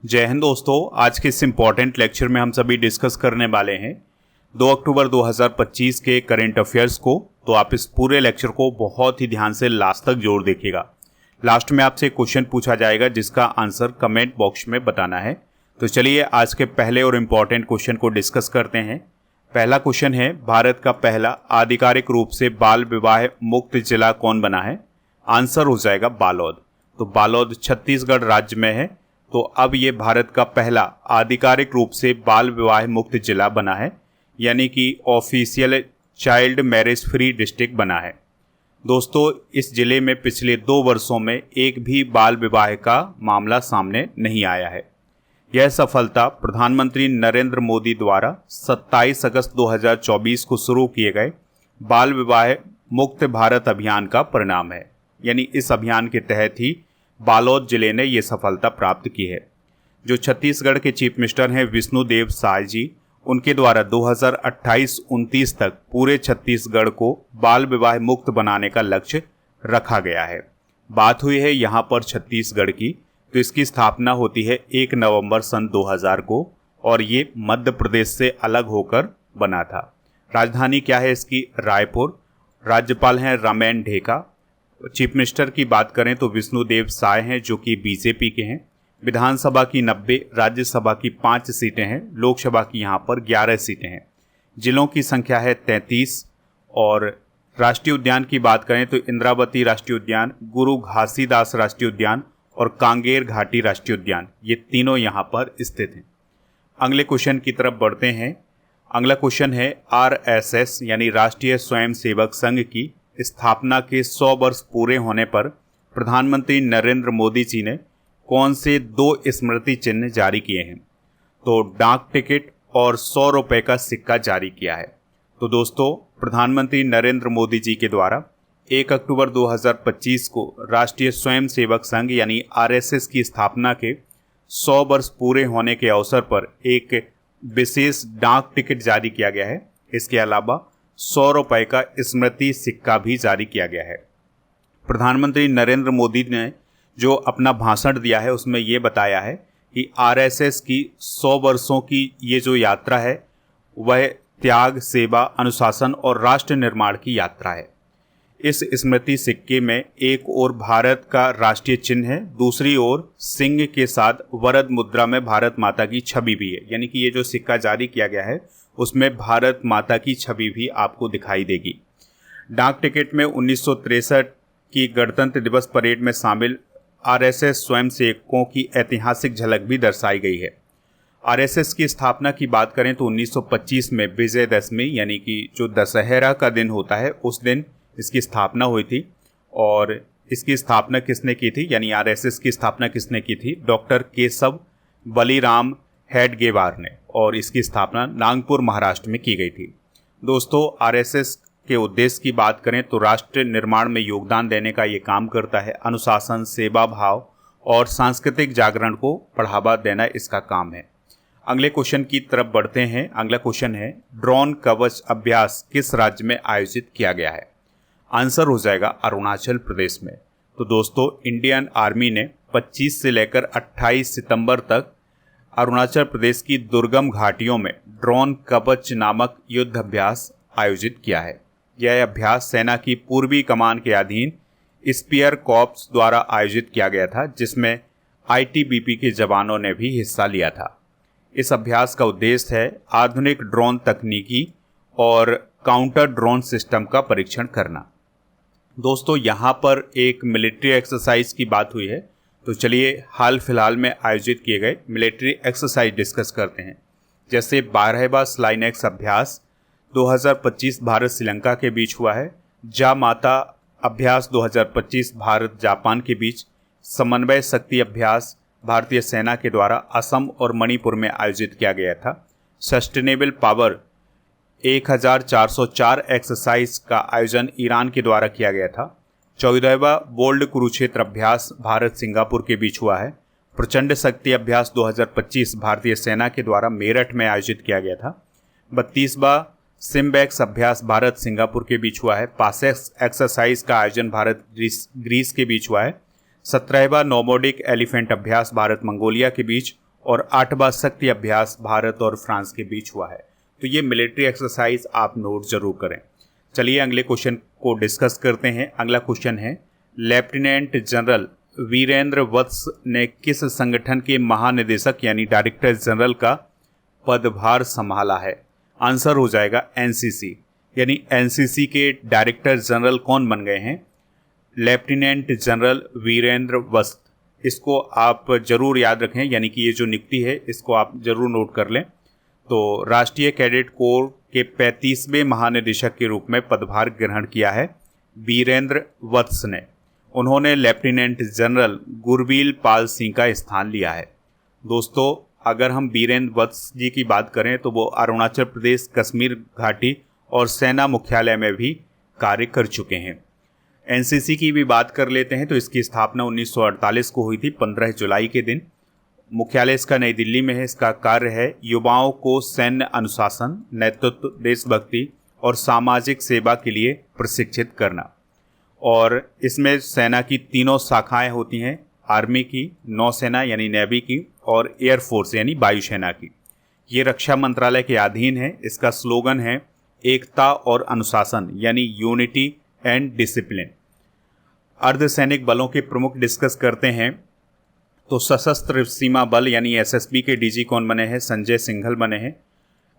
जय हिंद दोस्तों। आज के इस इम्पॉर्टेंट लेक्चर में हम सभी डिस्कस करने वाले हैं 2 अक्टूबर 2025 के करेंट अफेयर्स को। तो आप इस पूरे लेक्चर को बहुत ही ध्यान से लास्ट तक जरूर देखिएगा। लास्ट में आपसे एक क्वेश्चन पूछा जाएगा जिसका आंसर कमेंट बॉक्स में बताना है। तो चलिए आज के पहले और इम्पॉर्टेंट क्वेश्चन को डिस्कस करते हैं। पहला क्वेश्चन है, भारत का पहला आधिकारिक रूप से बाल विवाह मुक्त जिला कौन बना है? आंसर हो जाएगा बालोद। तो बालोद छत्तीसगढ़ राज्य में है। तो अब ये भारत का पहला आधिकारिक रूप से बाल विवाह मुक्त जिला बना है, यानी कि official child marriage free district बना है। दोस्तों, इस जिले में पिछले 2 वर्षों में एक भी बाल विवाह का मामला सामने नहीं आया है। यह सफलता प्रधानमंत्री नरेंद्र मोदी द्वारा 27 अगस्त 2024 को शुरू किए गए बाल विवाह मुक्त भारत अभियान का परिणाम है। यानी इस अभियान के तहत ही बालोद जिले ने ये सफलता प्राप्त की है। जो छत्तीसगढ़ के चीफ मिनिस्टर हैं विष्णुदेव साय जी, उनके द्वारा 2028-29 तक पूरे छत्तीसगढ़ को बाल विवाह मुक्त बनाने का लक्ष्य रखा गया है। बात हुई है यहाँ पर छत्तीसगढ़ की, तो इसकी स्थापना होती है 1 नवंबर सन 2000 को और ये मध्य प्रदेश से अलग होकर बना था। राजधानी क्या है इसकी? रायपुर। राज्यपाल हैं रामेन ढेका। चीफ मिनिस्टर की बात करें तो विष्णुदेव साय हैं जो कि बीजेपी के हैं। विधानसभा की 90, राज्यसभा की 5 सीटें हैं, लोकसभा की यहाँ पर 11 सीटें हैं। जिलों की संख्या है 33। और राष्ट्रीय उद्यान की बात करें तो इंद्रावती राष्ट्रीय उद्यान, गुरु घासीदास राष्ट्रीय उद्यान और कांगेर घाटी राष्ट्रीय उद्यान, ये तीनों यहाँ पर स्थित हैं। अगले क्वेश्चन की तरफ बढ़ते हैं। अगला क्वेश्चन है, RSS यानी राष्ट्रीय स्वयंसेवक संघ की स्थापना के 100 वर्ष पूरे होने पर प्रधानमंत्री नरेंद्र मोदी जी ने कौन से 2 स्मृति चिन्ह जारी किए हैं? तो डाक टिकट और 100 रुपये का सिक्का जारी किया है। तो दोस्तों, प्रधानमंत्री नरेंद्र मोदी जी के द्वारा 1 अक्टूबर 2025 को राष्ट्रीय स्वयंसेवक संघ यानी RSS की स्थापना के 100 वर्ष पूरे होने के अवसर पर एक विशेष डाक टिकट जारी किया गया है। इसके अलावा 100 रुपये का स्मृति सिक्का भी जारी किया गया है। प्रधानमंत्री नरेंद्र मोदी ने जो अपना भाषण दिया है उसमें ये बताया है कि RSS की 100 वर्षों की ये जो यात्रा है वह त्याग, सेवा, अनुशासन और राष्ट्र निर्माण की यात्रा है। इस स्मृति सिक्के में एक ओर भारत का राष्ट्रीय चिन्ह है, दूसरी ओर सिंह के साथ वरद मुद्रा में भारत माता की छवि भी है। यानी कि ये जो सिक्का जारी किया गया है उसमें भारत माता की छवि भी आपको दिखाई देगी। डाक टिकट में 1963 की गणतंत्र दिवस परेड में शामिल RSS स्वयंसेवकों की ऐतिहासिक झलक भी दर्शाई गई है। RSS की स्थापना की बात करें तो 1925 में विजयदशमी यानी कि जो दशहरा का दिन होता है उस दिन इसकी स्थापना हुई थी। और इसकी स्थापना किसने की थी, यानी RSS की स्थापना किसने की थी? डॉक्टर केशव बलिराम हेडगेवार ने। और इसकी स्थापना नागपुर महाराष्ट्र में की गई थी। दोस्तों, RSS के उद्देश्य की बात करें तो राष्ट्र निर्माण में योगदान देने का ये काम करता है। अनुशासन, सेवा भाव और सांस्कृतिक जागरण को बढ़ावा देना इसका काम है। अगले क्वेश्चन की तरफ बढ़ते हैं। अगला क्वेश्चन है, ड्रोन कवच अभ्यास किस राज्य में आयोजित किया गया है? आंसर हो जाएगा अरुणाचल प्रदेश में। तो दोस्तों, इंडियन आर्मी ने 25 से लेकर 28 सितंबर तक अरुणाचल प्रदेश की दुर्गम घाटियों में ड्रोन कवच नामक युद्ध अभ्यास आयोजित किया है। यह अभ्यास सेना की पूर्वी कमान के अधीन स्पीयर कॉर्प्स द्वारा आयोजित किया गया था, जिसमें ITBP के जवानों ने भी हिस्सा लिया था। इस अभ्यास का उद्देश्य है आधुनिक ड्रोन तकनीकी और काउंटर ड्रोन सिस्टम का परीक्षण करना। दोस्तों, यहाँ पर एक मिलिट्री एक्सरसाइज की बात हुई है, तो चलिए हाल फिलहाल में आयोजित किए गए मिलिट्री एक्सरसाइज डिस्कस करते हैं। जैसे 12वां स्लाइनेक्स अभ्यास 2025 भारत श्रीलंका के बीच हुआ है। जा माता अभ्यास 2025 भारत जापान के बीच। समन्वय शक्ति अभ्यास भारतीय सेना के द्वारा असम और मणिपुर में आयोजित किया गया था। सस्टेनेबल पावर 1404 एक्सरसाइज का आयोजन ईरान के द्वारा किया गया था। 14वां बोल्ड कुरुक्षेत्र अभ्यास भारत सिंगापुर के बीच हुआ है। प्रचंड शक्ति अभ्यास 2025 भारतीय सेना के द्वारा मेरठ में आयोजित किया गया था। 32वां सिम्बैक्स अभ्यास भारत सिंगापुर के बीच हुआ है। पासेक्स एक्सरसाइज का आयोजन भारत ग्रीस के बीच हुआ है। 17वां नोमोडिक एलिफेंट अभ्यास भारत मंगोलिया के बीच और 8वां शक्ति अभ्यास भारत और फ्रांस के बीच हुआ है। तो ये मिलिट्री एक्सरसाइज आप नोट जरूर करें। चलिए अगले क्वेश्चन को डिस्कस करते हैं। अगला क्वेश्चन है, लेफ्टिनेंट जनरल वीरेंद्र वत्स ने किस संगठन के महानिदेशक यानी डायरेक्टर जनरल का पदभार संभाला है? आंसर हो जाएगा एनसीसी। यानी एनसीसी के डायरेक्टर जनरल कौन बन गए हैं? लेफ्टिनेंट जनरल वीरेंद्र वत्स। इसको आप जरूर याद रखें, यानी कि ये जो नियुक्ति है इसको आप जरूर नोट कर लें। तो राष्ट्रीय कैडेट कोर के 35वें महानिदेशक के रूप में पदभार ग्रहण किया है वीरेंद्र वत्स ने। उन्होंने लेफ्टिनेंट जनरल गुरबील पाल सिंह का स्थान लिया है। दोस्तों, अगर हम वीरेंद्र वत्स जी की बात करें तो वो अरुणाचल प्रदेश, कश्मीर घाटी और सेना मुख्यालय में भी कार्य कर चुके हैं। एनसीसी की भी बात कर लेते हैं तो इसकी स्थापना 1948 को हुई थी, 15 जुलाई के दिन। मुख्यालय इसका नई दिल्ली में है। इसका कार्य है युवाओं को सैन्य अनुशासन, नेतृत्व, देशभक्ति और सामाजिक सेवा के लिए प्रशिक्षित करना। और इसमें सेना की 3 शाखाएं होती हैं, आर्मी की, नौसेना यानी नेवी की और एयरफोर्स यानी वायुसेना की। ये रक्षा मंत्रालय के अधीन है। इसका स्लोगन है एकता और अनुशासन यानी यूनिटी एंड डिसिप्लिन। अर्धसैनिक बलों के प्रमुख डिस्कस करते हैं तो सशस्त्र सीमा बल यानी एसएसबी के डीजी कौन बने हैं? संजय सिंघल बने हैं।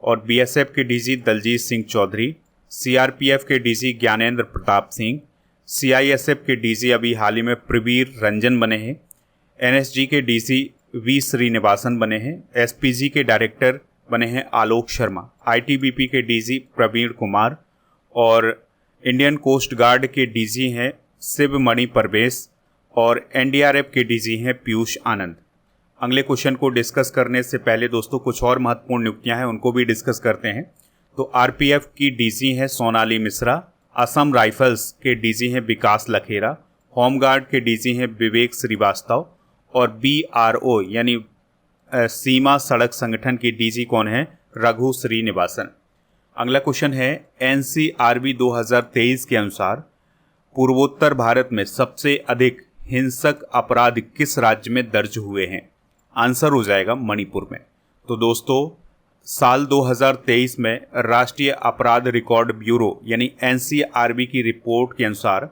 और बीएसएफ के डीजी दलजीत सिंह चौधरी, सीआरपीएफ के डीजी ज्ञानेंद्र प्रताप सिंह, सीआईएसएफ के डीजी अभी हाल ही में प्रवीर रंजन बने हैं। एनएसजी के डीजी वी श्रीनिवासन बने हैं। एसपीजी के डायरेक्टर बने हैं आलोक शर्मा। आईटीबीपी के डीजी प्रवीण कुमार और इंडियन कोस्ट गार्ड के डीजी हैं शिवमणि परवेश और एनडीआरएफ के डीजी हैं पीयूष आनंद। अगले क्वेश्चन को डिस्कस करने से पहले दोस्तों कुछ और महत्वपूर्ण नियुक्तियां हैं, उनको भी डिस्कस करते हैं। तो आरपीएफ की डीजी हैं सोनाली मिश्रा, असम राइफल्स के डीजी हैं विकास लखेरा, होमगार्ड के डीजी हैं विवेक श्रीवास्तव और बीआरओ यानी सीमा सड़क संगठन की डीजी कौन है? रघु श्रीनिवासन। अगला क्वेश्चन है, एनसीआरबी 2023 के अनुसार पूर्वोत्तर भारत में सबसे अधिक हिंसक अपराध किस राज्य में दर्ज हुए हैं? आंसर हो जाएगा मणिपुर में। तो दोस्तों, साल 2023 में राष्ट्रीय अपराध रिकॉर्ड ब्यूरो यानी एनसीआरबी की रिपोर्ट के अनुसार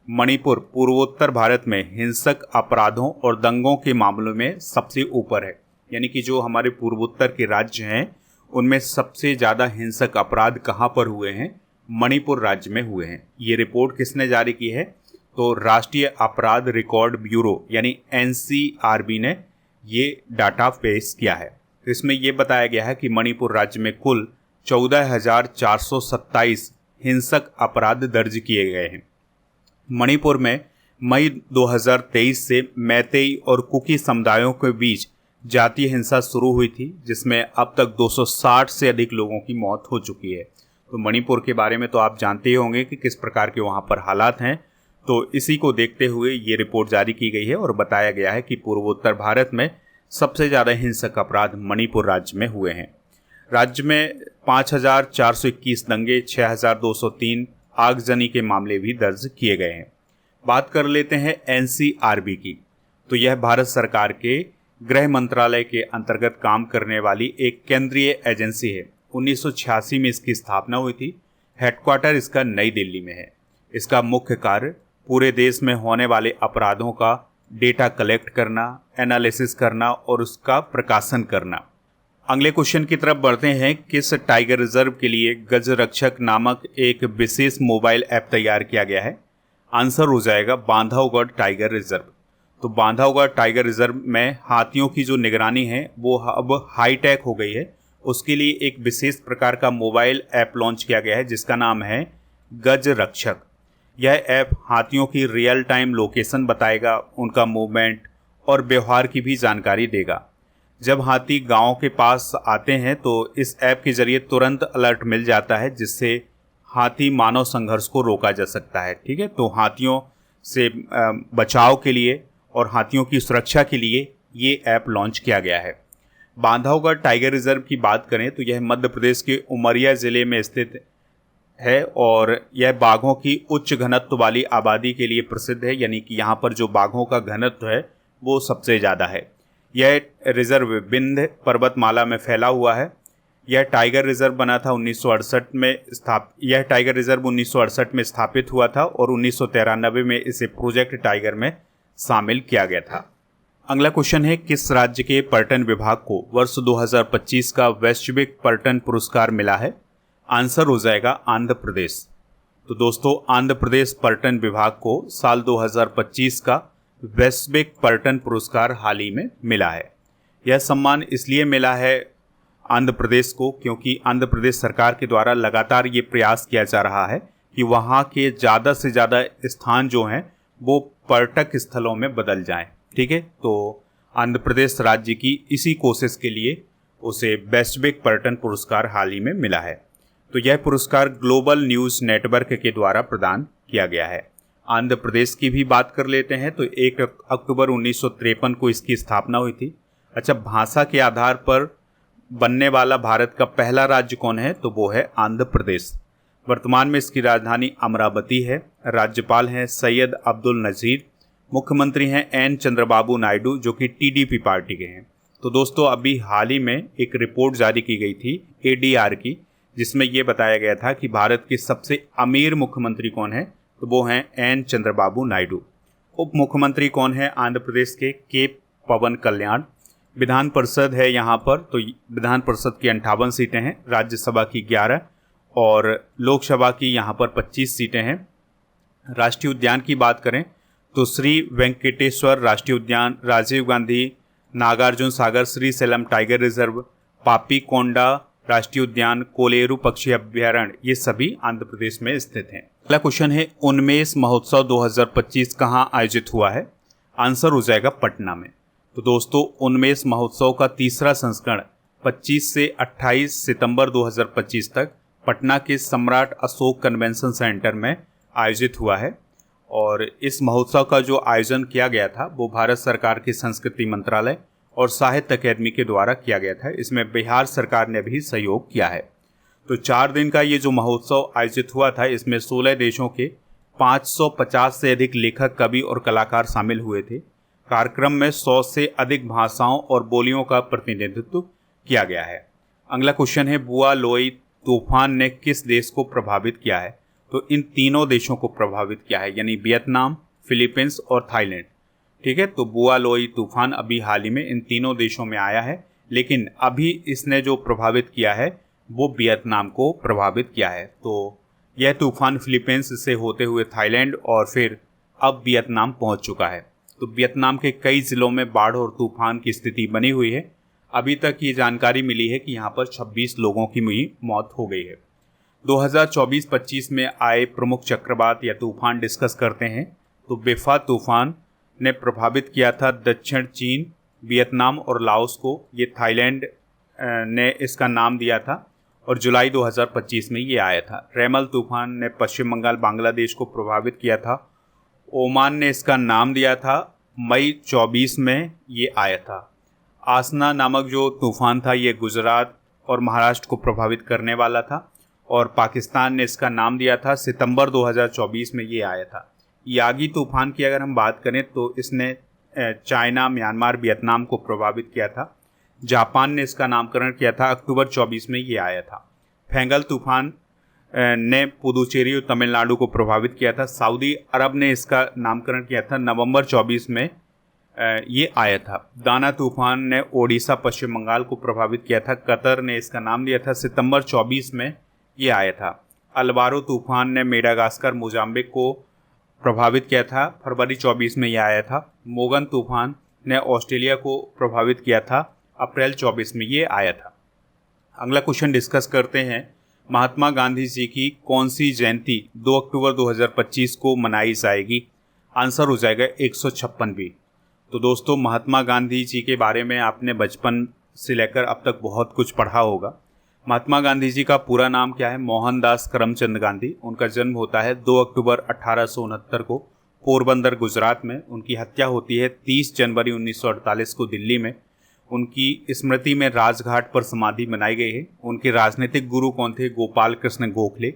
मणिपुर पूर्वोत्तर भारत में हिंसक अपराधों और दंगों के मामलों में सबसे ऊपर है। यानी कि जो हमारे पूर्वोत्तर के राज्य हैं उनमें सबसे ज़्यादा हिंसक अपराध कहाँ पर हुए हैं? मणिपुर राज्य में हुए हैं। ये रिपोर्ट किसने जारी की है? तो राष्ट्रीय अपराध रिकॉर्ड ब्यूरो यानी एनसीआरबी ने ये डाटा पेश किया है। तो इसमें ये बताया गया है कि मणिपुर राज्य में कुल 14,427 हिंसक अपराध दर्ज किए गए हैं। मणिपुर में मई 2023 से मैतेई और कुकी समुदायों के बीच जातीय हिंसा शुरू हुई थी, जिसमें अब तक 260 से अधिक लोगों की मौत हो चुकी है। तो मणिपुर के बारे में तो आप जानते ही होंगे कि किस प्रकार के वहाँ पर हालात हैं। तो इसी को देखते हुए ये रिपोर्ट जारी की गई है और बताया गया है कि पूर्वोत्तर भारत में सबसे ज़्यादा हिंसक अपराध मणिपुर राज्य में हुए हैं। राज्य में 5,421 दंगे, 6,203 आगजनी के मामले भी दर्ज किए गए हैं। बात कर लेते हैं एनसीआरबी की। तो यह भारत सरकार के गृह मंत्रालय के अंतर्गत काम करने वाली एक केंद्रीय एजेंसी है। 1986 में इसकी स्थापना हुई थी। हेडक्वार्टर इसका नई दिल्ली में है। इसका मुख्य कार्य पूरे देश में होने वाले अपराधों का डेटा कलेक्ट करना, एनालिसिस करना और उसका प्रकाशन करना। अगले क्वेश्चन की तरफ बढ़ते हैं। किस टाइगर रिजर्व के लिए गज रक्षक नामक एक विशेष मोबाइल ऐप तैयार किया गया है? आंसर हो जाएगा बांधवगढ़ टाइगर रिजर्व। तो बांधवगढ़ टाइगर रिजर्व में हाथियों की जो निगरानी है वो अब हाईटेक हो गई है। उसके लिए एक विशेष प्रकार का मोबाइल ऐप लॉन्च किया गया है जिसका नाम है गज रक्षक। यह ऐप हाथियों की रियल टाइम लोकेशन बताएगा, उनका मूवमेंट और व्यवहार की भी जानकारी देगा। जब हाथी गांव के पास आते हैं तो इस ऐप के जरिए तुरंत अलर्ट मिल जाता है, जिससे हाथी मानव संघर्ष को रोका जा सकता है। ठीक है, तो हाथियों से बचाव के लिए और हाथियों की सुरक्षा के लिए ये ऐप लॉन्च किया गया है। बांधवगढ़ टाइगर रिजर्व की बात करें तो यह मध्य प्रदेश के उमरिया ज़िले में स्थित है और यह बाघों की उच्च घनत्व वाली आबादी के लिए प्रसिद्ध है। यानी कि यहाँ पर जो बाघों का घनत्व है वो सबसे ज़्यादा है। यह रिजर्व विंध्य पर्वतमाला में फैला हुआ है। यह टाइगर रिजर्व बना था 1968 में यह टाइगर रिजर्व 1968 में स्थापित हुआ था और 1993 में इसे प्रोजेक्ट टाइगर में शामिल किया गया था। अगला क्वेश्चन है, किस राज्य के पर्यटन विभाग को वर्ष 2025 का वैश्विक पर्यटन पुरस्कार मिला है? आंसर हो जाएगा आंध्र प्रदेश। तो दोस्तों, आंध्र प्रदेश पर्यटन विभाग को साल 2025 का वैश्विक पर्यटन पुरस्कार हाल ही में मिला है। यह सम्मान इसलिए मिला है आंध्र प्रदेश को क्योंकि आंध्र प्रदेश सरकार के द्वारा लगातार ये प्रयास किया जा रहा है कि वहाँ के ज़्यादा से ज़्यादा स्थान जो हैं वो पर्यटक स्थलों में बदल जाएं। ठीक है, तो आंध्र प्रदेश राज्य की इसी कोशिश के लिए उसे वैश्विक पर्यटन पुरस्कार हाल ही में मिला है। तो यह पुरस्कार ग्लोबल न्यूज़ नेटवर्क के द्वारा प्रदान किया गया है। आंध्र प्रदेश की भी बात कर लेते हैं तो 1 अक्टूबर 1953 को इसकी स्थापना हुई थी। अच्छा, भाषा के आधार पर बनने वाला भारत का पहला राज्य कौन है? तो वो है आंध्र प्रदेश। वर्तमान में इसकी राजधानी अमरावती है। राज्यपाल हैं सैयद अब्दुल नज़ीर। मुख्यमंत्री हैं एन चंद्रबाबू नायडू जो कि टीडीपी पार्टी के हैं। तो दोस्तों, अभी हाल ही में एक रिपोर्ट जारी की गई थी एडीआर की, जिसमें ये बताया गया था कि भारत के सबसे अमीर मुख्यमंत्री कौन है? तो वो हैं एन चंद्रबाबू नायडू। उप मुख्यमंत्री कौन है आंध्र प्रदेश के पवन कल्याण। विधान परिषद है यहाँ पर, तो विधान परिषद की 58 सीटें हैं, राज्यसभा की 11 और लोकसभा की यहाँ पर 25 सीटें हैं। राष्ट्रीय उद्यान की बात करें तो श्री वेंकटेश्वर राष्ट्रीय उद्यान, राजीव गांधी नागार्जुन सागर श्री सेलम टाइगर रिजर्व, पापी कोंडा राष्ट्रीय उद्यान, कोलेरू पक्षी अभ्यारण्य, ये सभी आंध्र प्रदेश में स्थित हैं। अगला क्वेश्चन है, उन्मेष महोत्सव 2025 कहाँ आयोजित हुआ है? आंसर हो जाएगा पटना में। तो दोस्तों, उन्मेष महोत्सव का तीसरा संस्करण 25 से 28 सितंबर 2025 तक पटना के सम्राट अशोक कन्वेंशन सेंटर में आयोजित हुआ है। और इस महोत्सव का जो आयोजन किया गया था वो भारत सरकार के संस्कृति मंत्रालय और साहित्य अकेदमी के द्वारा किया गया था। इसमें बिहार सरकार ने भी सहयोग किया है। तो 4 दिन का ये जो महोत्सव आयोजित हुआ था, इसमें 16 देशों के 550 से अधिक लेखक, कवि और कलाकार शामिल हुए थे। कार्यक्रम में 100 से अधिक भाषाओं और बोलियों का प्रतिनिधित्व किया गया है। अगला क्वेश्चन है, बुआ लोई तूफान ने किस देश को प्रभावित किया है? तो इन तीनों देशों को प्रभावित किया है, यानी वियतनाम, फिलीपींस और थाईलैंड। ठीक है, तो बुआ लोई तूफान अभी हाल ही में इन तीनों देशों में आया है, लेकिन अभी इसने जो प्रभावित किया है वो वियतनाम को प्रभावित किया है। तो यह तूफान फिलीपींस से होते हुए थाईलैंड और फिर अब वियतनाम पहुंच चुका है। तो वियतनाम के कई ज़िलों में बाढ़ और तूफान की स्थिति बनी हुई है। अभी तक ये जानकारी मिली है कि यहाँ पर 26 लोगों की मौत हो गई है। 2024-25 में आए प्रमुख चक्रवात या तूफान डिस्कस करते हैं। तो बेफा तूफान ने प्रभावित किया था दक्षिण चीन, वियतनाम और लाओस को। ये थाईलैंड ने इसका नाम दिया था और जुलाई 2025 में ये आया था। रेमल तूफान ने पश्चिम बंगाल, बांग्लादेश को प्रभावित किया था। ओमान ने इसका नाम दिया था। मई 24 में ये आया था। आसना नामक जो तूफान था ये गुजरात और महाराष्ट्र को प्रभावित करने वाला था और पाकिस्तान ने इसका नाम दिया था। सितंबर 2024 में ये आया था। यागी तूफान की अगर हम बात करें तो इसने चाइना, म्यांमार, वियतनाम को प्रभावित किया था। जापान ने इसका नामकरण किया था। अक्टूबर 24 में ये आया था। फेंगल तूफान ने पुदुचेरी और तमिलनाडु को प्रभावित किया था। सऊदी अरब ने इसका नामकरण किया था। नवंबर 24 में ये आया था। दाना तूफान ने ओडिशा, पश्चिम बंगाल को प्रभावित किया था। कतर ने इसका नाम दिया था। सितंबर 24 में ये आया था। अल्वारो तूफान ने मेडागास्कर, मोजाम्बिक को प्रभावित किया था। फरवरी 24 में ये आया था। मोगन तूफान ने ऑस्ट्रेलिया को प्रभावित किया था। अप्रैल 24 में ये आया था। अगला क्वेश्चन डिस्कस करते हैं, महात्मा गांधी जी की कौन सी जयंती 2 अक्टूबर 2025 को मनाई जाएगी? आंसर हो जाएगा 156वीं। तो दोस्तों, महात्मा गांधी जी के बारे में आपने बचपन से लेकर अब तक बहुत कुछ पढ़ा होगा। महात्मा गांधी जी का पूरा नाम क्या है? मोहनदास करमचंद गांधी। उनका जन्म होता है 2 अक्टूबर 1869 को पोरबंदर, गुजरात में। उनकी हत्या होती है 30 जनवरी 1948 को दिल्ली में। उनकी स्मृति में राजघाट पर समाधि बनाई गई है। उनके राजनीतिक गुरु कौन थे? गोपाल कृष्ण गोखले।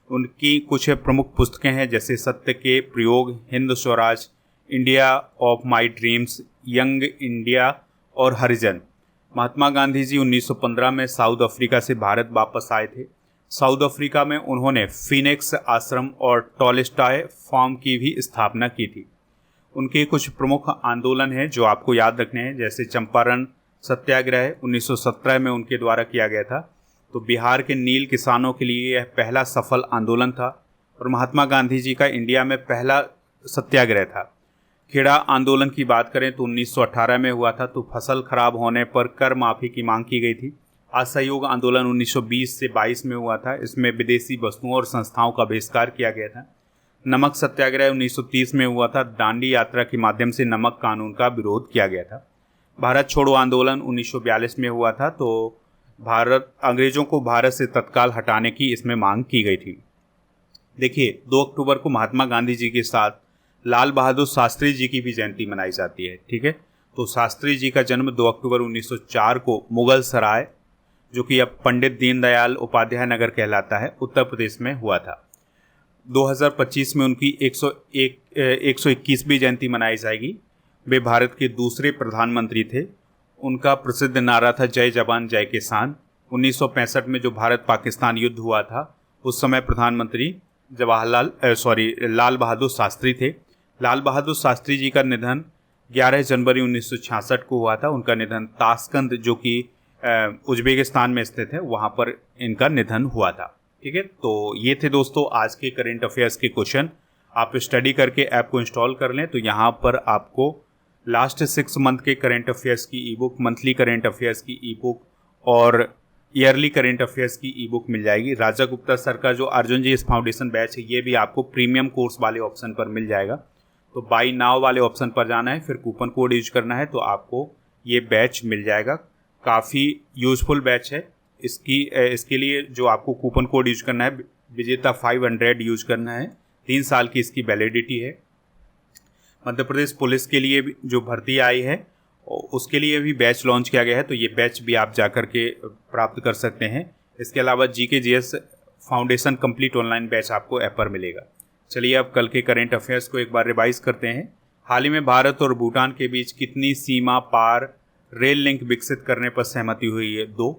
उनकी कुछ प्रमुख पुस्तकें हैं जैसे सत्य के प्रयोग, Hind Swaraj, India of my dreams, young India और हरिजन। महात्मा गांधी जी 1915 में साउथ अफ्रीका से भारत वापस आए थे। साउथ अफ्रीका में उन्होंने फिनिक्स आश्रम और टॉलस्टॉय फार्म की भी स्थापना की थी। उनके कुछ प्रमुख आंदोलन हैं जो आपको याद रखने हैं, जैसे चंपारण सत्याग्रह 1917 में उनके द्वारा किया गया था। तो बिहार के नील किसानों के लिए यह पहला सफल आंदोलन था और महात्मा गांधी जी का इंडिया में पहला सत्याग्रह था। खेड़ा आंदोलन की बात करें तो 1918 में हुआ था, तो फसल खराब होने पर कर माफ़ी की मांग की गई थी। असहयोग आंदोलन 1920 से 22 में हुआ था, इसमें विदेशी वस्तुओं और संस्थाओं का बहिष्कार किया गया था। नमक सत्याग्रह 1930 में हुआ था, दांडी यात्रा के माध्यम से नमक कानून का विरोध किया गया था। भारत छोड़ो आंदोलन 1942 में हुआ था, तो अंग्रेजों को भारत से तत्काल हटाने की इसमें मांग की गई थी। देखिए, 2 अक्टूबर को महात्मा गांधी जी के साथ लाल बहादुर शास्त्री जी की भी जयंती मनाई जाती है। ठीक है, तो शास्त्री जी का जन्म 2 अक्टूबर 1904 को मुगल सराय, जो कि अब पंडित दीनदयाल उपाध्याय नगर कहलाता है, उत्तर प्रदेश में हुआ था। 2025 में उनकी 121वीं जयंती मनाई जाएगी। वे भारत के दूसरे प्रधानमंत्री थे। उनका प्रसिद्ध नारा था जय जवान जय किसान। 1965 में जो भारत पाकिस्तान युद्ध हुआ था, उस समय प्रधानमंत्री लाल बहादुर शास्त्री थे। लाल बहादुर शास्त्री जी का निधन 11 जनवरी 1966 को हुआ था। उनका निधन ताशकंद, जो कि उज्बेकिस्तान में स्थित है, वहाँ पर इनका निधन हुआ था। ठीक है, तो ये थे दोस्तों आज के करंट अफेयर्स के क्वेश्चन। आप स्टडी करके ऐप को इंस्टॉल कर लें, तो यहाँ पर आपको लास्ट 6 मंथ के करंट अफेयर्स की ई बुक, मंथली करंट अफेयर्स की ई बुक और ईयरली करंट अफेयर्स की ई बुक मिल जाएगी। राजा गुप्ता सर का जो अर्जुन जी फाउंडेशन बैच है, ये भी आपको प्रीमियम कोर्स वाले ऑप्शन पर मिल जाएगा। तो बाई नाउ वाले ऑप्शन पर जाना है, फिर कूपन कोड यूज करना है, तो आपको ये बैच मिल जाएगा। काफ़ी यूजफुल बैच है। इसके लिए जो आपको कूपन कोड यूज करना है, विजेता 500 यूज करना है। 3 साल की इसकी वैलिडिटी है। मध्य प्रदेश पुलिस के लिए भी जो भर्ती आई है, उसके लिए भी बैच लॉन्च किया गया है, तो ये बैच भी आप जा कर के प्राप्त कर सकते हैं। इसके अलावा GKGS foundation complete online batch आपको ऐप पर मिलेगा। चलिए अब कल के करंट अफेयर्स को एक बार रिवाइज करते हैं। हाल ही में भारत और भूटान के बीच कितनी सीमा पार रेल लिंक विकसित करने पर सहमति हुई है? 2।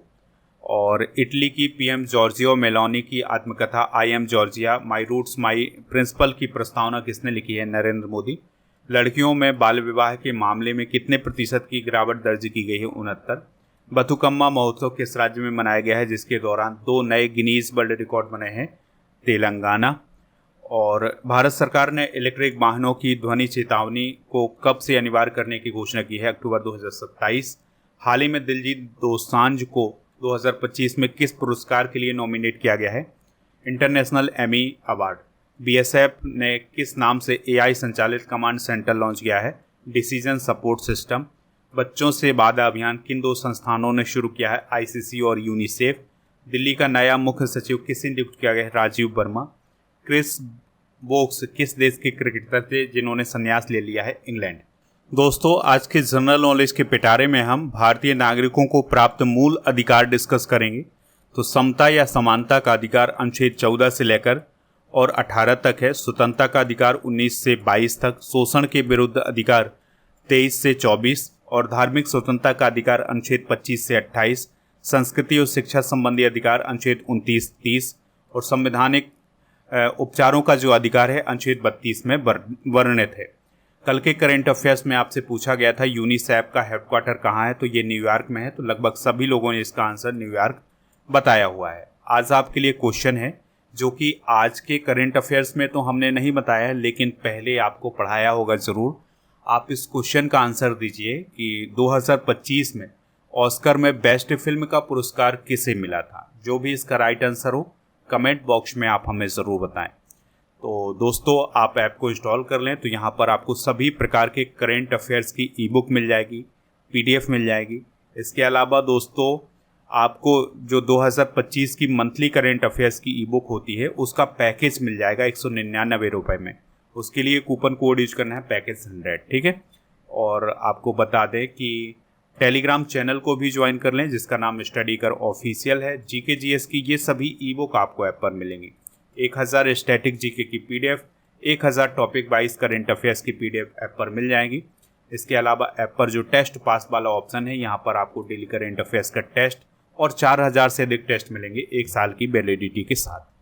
और इटली की PM जॉर्जियो मेलोनी की आत्मकथा I am Giorgia my roots my principle की प्रस्तावना किसने लिखी है? नरेंद्र मोदी। लड़कियों में बाल विवाह के मामले में कितने प्रतिशत की गिरावट दर्ज की गई है? 69। बथुकम्मा महोत्सव किस राज्य में मनाया गया है, जिसके दौरान 2 नए गिनीज वर्ल्ड रिकॉर्ड बने हैं? तेलंगाना। और भारत सरकार ने इलेक्ट्रिक वाहनों की ध्वनि चेतावनी को कब से अनिवार्य करने की घोषणा की है? अक्टूबर 2027। हाल ही में दिलजीत दोसांझ को 2025 में किस पुरस्कार के लिए नॉमिनेट किया गया है? International Emmy award. BSF ने किस नाम से AI संचालित कमांड सेंटर लॉन्च किया है? Decision support system. बच्चों से वादा अभियान किन 2 संस्थानों ने शुरू किया है? ICC और यूनिसेफ। दिल्ली का नया मुख्य सचिव किसे नियुक्त किया गया है? राजीव वर्मा। क्रिस वोक्स किस देश के क्रिकेटर थे जिन्होंने संन्यास ले लिया है? इंग्लैंड। दोस्तों, आज के जनरल नॉलेज के पिटारे में हम भारतीय नागरिकों को प्राप्त मूल अधिकार डिस्कस करेंगे। तो समता या समानता का अधिकार अनुच्छेद 14 से लेकर और 18 तक है। स्वतंत्रता का अधिकार 19 से 22 तक। शोषण के विरुद्ध अधिकार 23 से 24 और धार्मिक स्वतंत्रता का अधिकार अनुच्छेद 25 से 28। संस्कृति और शिक्षा संबंधी अधिकार अनुच्छेद 29-30 और संवैधानिक उपचारों का जो अधिकार है अनुच्छेद 32 में वर्णित है। कल के करंट अफेयर्स में आपसे पूछा गया था यूनिसेफ का हेडक्वार्टर कहाँ है, तो ये न्यूयॉर्क में है। तो लगभग सभी लोगों ने इसका आंसर न्यूयॉर्क बताया हुआ है। आज आपके लिए क्वेश्चन है जो कि आज के करंट अफेयर्स में तो हमने नहीं बताया है, लेकिन पहले आपको पढ़ाया होगा ज़रूर। आप इस क्वेश्चन का आंसर दीजिए कि 2025 में ऑस्कर में बेस्ट फिल्म का पुरस्कार किसे मिला था? जो भी इसका राइट आंसर हो कमेंट बॉक्स में आप हमें ज़रूर बताएं। तो दोस्तों, आप ऐप को इंस्टॉल कर लें, तो यहाँ पर आपको सभी प्रकार के करंट अफेयर्स की ई बुक मिल जाएगी, PDF मिल जाएगी। इसके अलावा दोस्तों, आपको जो 2025 की मंथली करंट अफेयर्स की ई बुक होती है उसका पैकेज मिल जाएगा 199 रुपये में। उसके लिए कूपन कोड यूज करना है पैकेज 100। ठीक है, और आपको बता दें कि टेलीग्राम चैनल को भी ज्वाइन कर लें जिसका नाम स्टडी कर ऑफिशियल है। GKGS की ये सभी ई बुक आपको ऐप पर मिलेंगी। 1000 स्टैटिक GK की PDF, 1000 topic wise current affairs की PDF ऐप पर मिल जाएंगी। इसके अलावा ऐप पर जो टेस्ट पास वाला ऑप्शन है, यहाँ पर आपको डेली करेंट अफेयर्स का टेस्ट और 4000 से अधिक टेस्ट मिलेंगे 1 साल की वैलिडिटी के साथ।